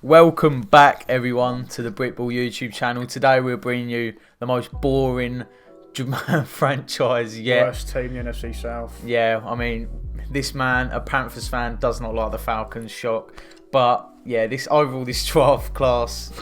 Welcome back, everyone, to the Britball YouTube channel. Today we're bringing you the most boring franchise yet. Worst team in the NFC South. Yeah, I mean, this man, a Panthers fan, does not like the Falcons. Shock. But yeah, this draft class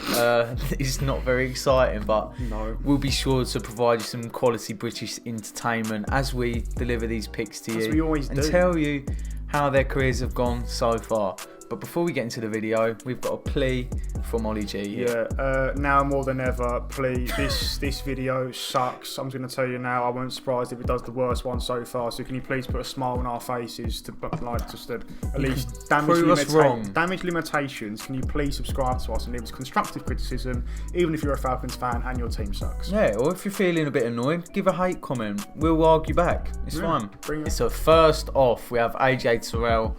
is not very exciting. But no, we'll be sure to provide you some quality British entertainment as we deliver these picks to you, as we always do, and tell you how their careers have gone so far. But before we get into the video, we've got a plea from Ollie G. Yeah, now more than ever, please, this video sucks. I'm going to tell you now, I won't be surprised if it does the worst one so far. So can you please put a smile on our faces to at least damage limitations? Can you please subscribe to us and leave us constructive criticism, even if you're a Falcons fan and your team sucks? Yeah, or if you're feeling a bit annoyed, give a hate comment. We'll argue back. It's fine. So first off, we have AJ Terrell.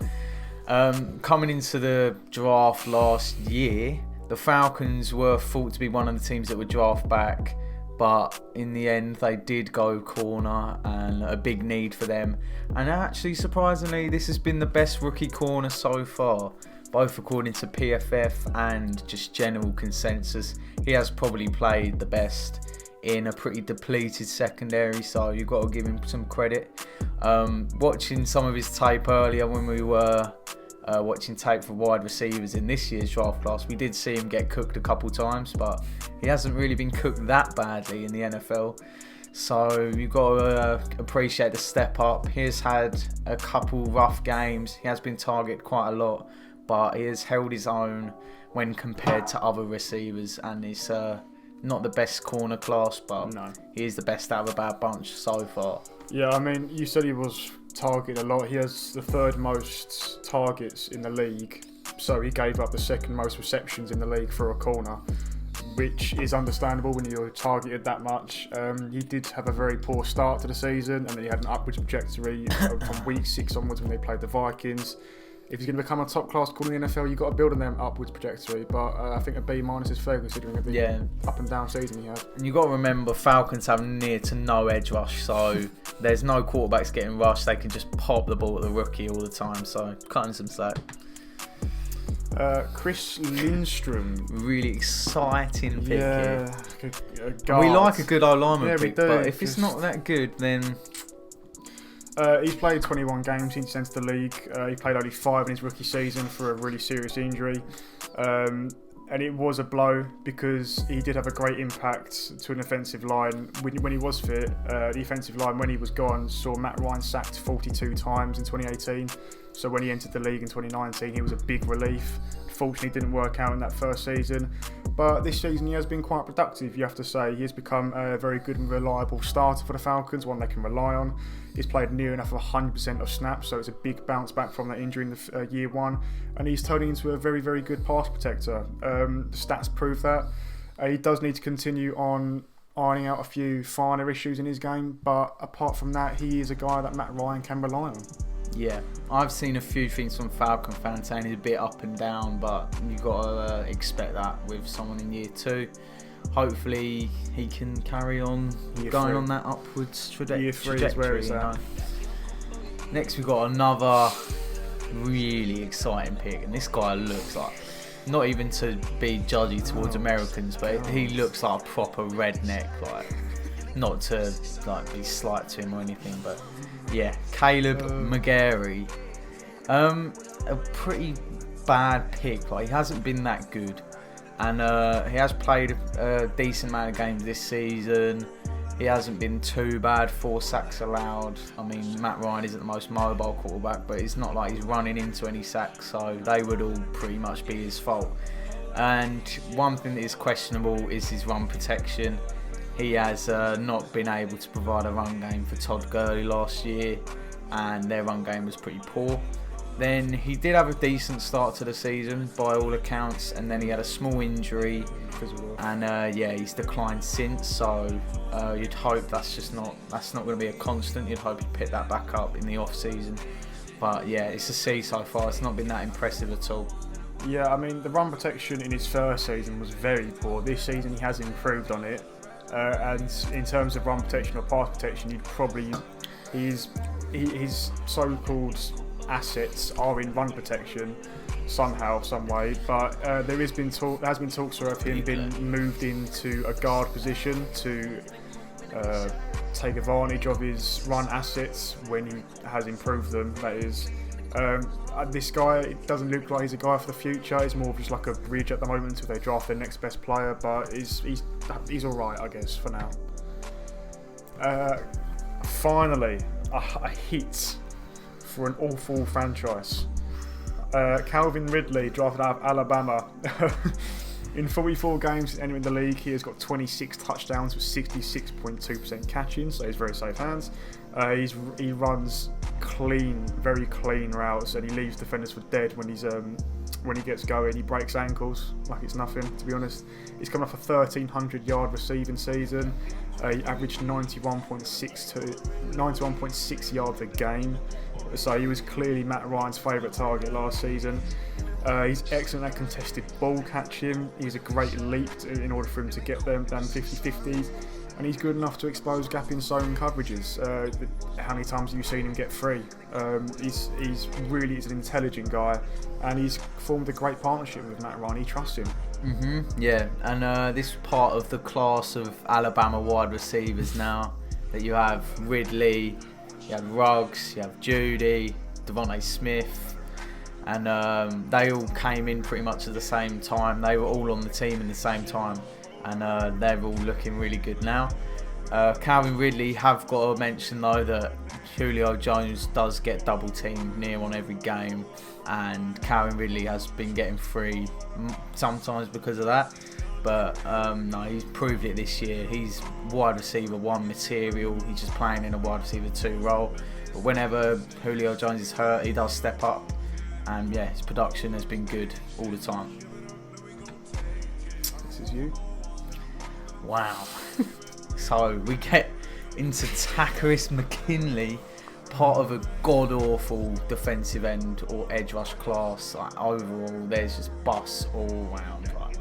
Coming into the draft last year, the Falcons were thought to be one of the teams that would draft back, but in the end they did go corner, and a big need for them. And actually, surprisingly, this has been the best rookie corner so far, both according to PFF and just general consensus. He has probably played the best in a pretty depleted secondary, so you've got to give him some credit. Watching some of his tape earlier when we were watching tape for wide receivers in this year's draft class, we did see him get cooked a couple times, but he hasn't really been cooked that badly in the NFL. So you've got to appreciate the step up. He has had a couple rough games. He has been targeted quite a lot, but he has held his own when compared to other receivers, and he's not the best corner class, but he is the best out of a bad bunch so far. Yeah, I mean, you said he was targeted a lot. He has the third most targets in the league, so he gave up the second most receptions in the league for a corner, which is understandable when you're targeted that much. He did have a very poor start to the season, and then he had an upwards trajectory from week 6 onwards when they played the Vikings. If he's going to become a top class corner in the NFL, you've got to build on them upwards trajectory. But I think a B- is fair considering the up and down season he had. And you've got to remember, Falcons have near to no edge rush, so there's no quarterbacks getting rushed. They can just pop the ball at the rookie all the time, so cutting some slack. Chris Lindstrom. Really exciting pick here. We like a good O-lineman pick, but if it's not that good, then... he's played 21 games since he entered the league. He played only 5 in his rookie season for a really serious injury. And it was a blow because he did have a great impact to an offensive line. When he was fit, the offensive line, when he was gone, saw Matt Ryan sacked 42 times in 2018. So when he entered the league in 2019, he was a big relief. Fortunately, it didn't work out in that first season. But this season, he has been quite productive, you have to say. He has become a very good and reliable starter for the Falcons, one they can rely on. He's played near enough of 100% of snaps, so it's a big bounce back from that injury in the year 1. And he's turning into a very, very good pass protector. The stats prove that. He does need to continue on ironing out a few finer issues in his game, but apart from that, he is a guy that Matt Ryan can rely on. Yeah, I've seen a few things from Falcon fans saying he's a bit up and down, but you've got to expect that with someone in year 2. Hopefully he can carry on going on that upwards trajectory. Year 3 is where it's at. Next we've got another really exciting pick, and this guy looks like, not even to be judgy towards Americans, but he looks like a proper redneck, like, not to like be slight to him or anything, but yeah, Caleb McGary. A pretty bad pick. Like, he hasn't been that good, and he has played a decent amount of games this season. He hasn't been too bad. 4 sacks allowed. I mean, Matt Ryan isn't the most mobile quarterback, but it's not like he's running into any sacks, so they would all pretty much be his fault. And one thing that is questionable is his run protection. He has not been able to provide a run game for Todd Gurley last year, and their run game was pretty poor. Then he did have a decent start to the season by all accounts, and then he had a small injury, and he's declined since. So you'd hope that's not going to be a constant. You'd hope he'd pick that back up in the off season. But yeah, it's a C so far. It's not been that impressive at all. Yeah, I mean, the run protection in his first season was very poor. This season he has improved on it. And in terms of run protection or pass protection, his so-called assets are in run protection. somehow, some way. But there has been talks of him being moved into a guard position to take advantage of his run assets when he has improved them. That is. This guy, it doesn't look like he's a guy for the future. It's more of just like a bridge at the moment until they draft their next best player. But he's all right, I guess, for now. Finally, a hit for an awful franchise. Calvin Ridley, drafted out of Alabama. In 44 games entering the league, he has got 26 touchdowns with 66.2% catching, so he's very safe hands. He runs clean, very clean routes, and he leaves defenders for dead when he gets going. He breaks ankles like it's nothing, to be honest. He's coming off a 1,300-yard receiving season. He averaged 91.6 yards a game. So he was clearly Matt Ryan's favourite target last season. He's excellent at contested ball catching. He's a great leap in order for him to get them down 50-50s. And he's good enough to expose gap in zone coverages. How many times have you seen him get free? He's an intelligent guy, and he's formed a great partnership with Matt Ryan. He trusts him. Yeah, and this is part of the class of Alabama wide receivers now. That you have Ridley, you have Ruggs, you have Judy, Devontae Smith, and they all came in pretty much at the same time. They were all on the team at the same time, and they're all looking really good now. Calvin Ridley, have got to mention though that Julio Jones does get double teamed near on every game, and Calvin Ridley has been getting free sometimes because of that. But no, he's proved it this year. He's wide receiver 1 material. He's just playing in a wide receiver 2 role. But whenever Julio Jones is hurt, he does step up. And yeah, his production has been good all the time. This is you. Wow. So we get into Takk McKinley, part of a god-awful defensive end or edge rush class. Like, overall, there's just busts all round. Like,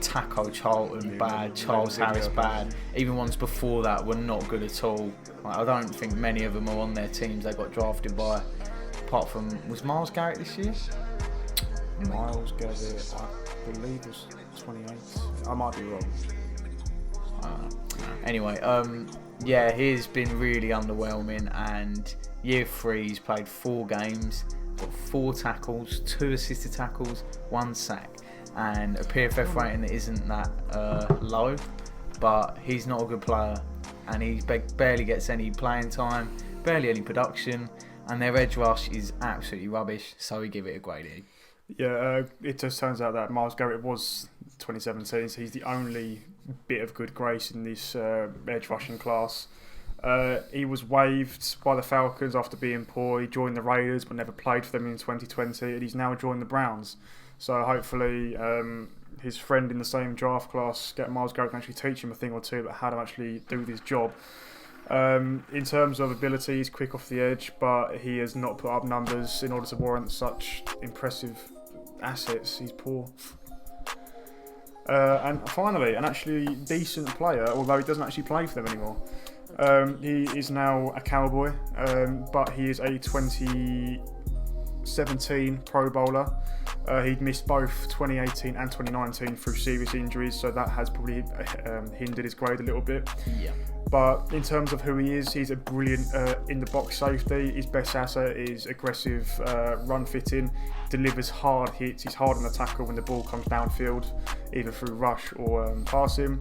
Taco Charlton bad, Charles Harris bad. Even ones before that were not good at all. Like, I don't think many of them are on their teams they got drafted by. Apart from, was Myles Garrett this year? Myles Garrett, I believe was 28. I might be wrong. Anyway, yeah, he's been really underwhelming, and year 3 he's played 4 games, got 4 tackles, 2 assisted tackles, 1 sack, and a PFF rating that isn't that low, but he's not a good player, and he barely gets any playing time, barely any production, and their edge rush is absolutely rubbish, so we give it a grade E. Yeah, it just turns out that Myles Garrett was 2017, so he's the only bit of good grace in this edge rushing class. He was waived by the Falcons after being poor. He joined the Raiders but never played for them in 2020, and he's now joined the Browns. So hopefully his friend in the same draft class, Myles Garrett, can actually teach him a thing or two about how to actually do this job. In terms of ability, he's quick off the edge, but he has not put up numbers in order to warrant such impressive assets. He's poor. And finally, an actually decent player, although he doesn't actually play for them anymore. He is now a Cowboy, but he is a 2017 Pro Bowler. He'd missed both 2018 and 2019 through serious injuries, so that has probably hindered his grade a little bit. Yeah. But in terms of who he is, he's a brilliant in-the-box safety. His best asset is aggressive run fitting, delivers hard hits. He's hard on the tackle when the ball comes downfield, either through rush or passing.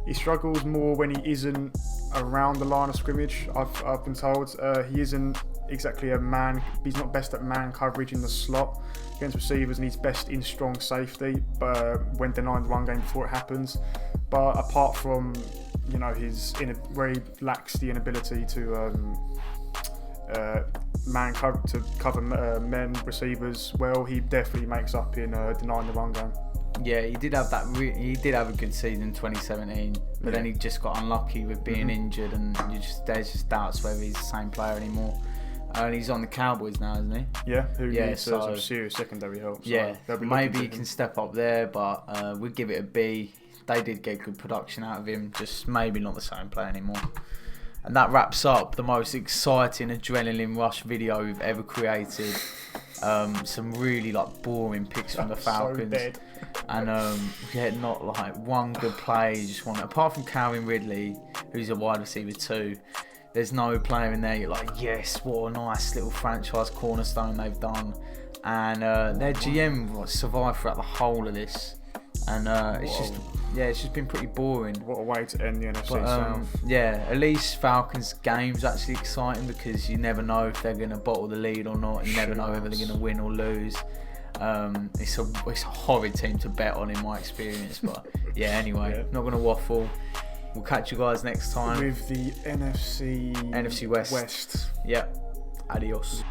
He struggles more when he isn't around the line of scrimmage, I've been told. He isn't exactly a man. He's not best at man coverage in the slot against receivers, and he's best in strong safety when denying the run game before it happens. But apart from where he lacks the inability to cover men receivers well, he definitely makes up in denying the run game. Yeah, he did have that. He did have a good season in 2017, but then he just got unlucky with being injured, and there's just doubts whether he's the same player anymore. And he's on the Cowboys now, isn't he? Yeah, who needs some serious secondary help. So yeah, maybe he can step up there, but we'd give it a B. They did get good production out of him, just maybe not the same player anymore. And that wraps up the most exciting adrenaline rush video we've ever created. Some really like boring picks from the Falcons. So dead. And yeah, not like one good play. Just one, apart from Calvin Ridley, who's a wide receiver too. There's no player in there you're like, yes, what a nice little franchise cornerstone they've done. And their GM survived throughout the whole of this. And it's just been pretty boring. What a way to end the NFC South. Yeah, at least Falcons game's actually exciting because you never know if they're going to bottle the lead or not. You never know whether they're going to win or lose. It's a horrid team to bet on in my experience. But yeah, anyway, not going to waffle. We'll catch you guys next time with the NFC West. Yep. Adios.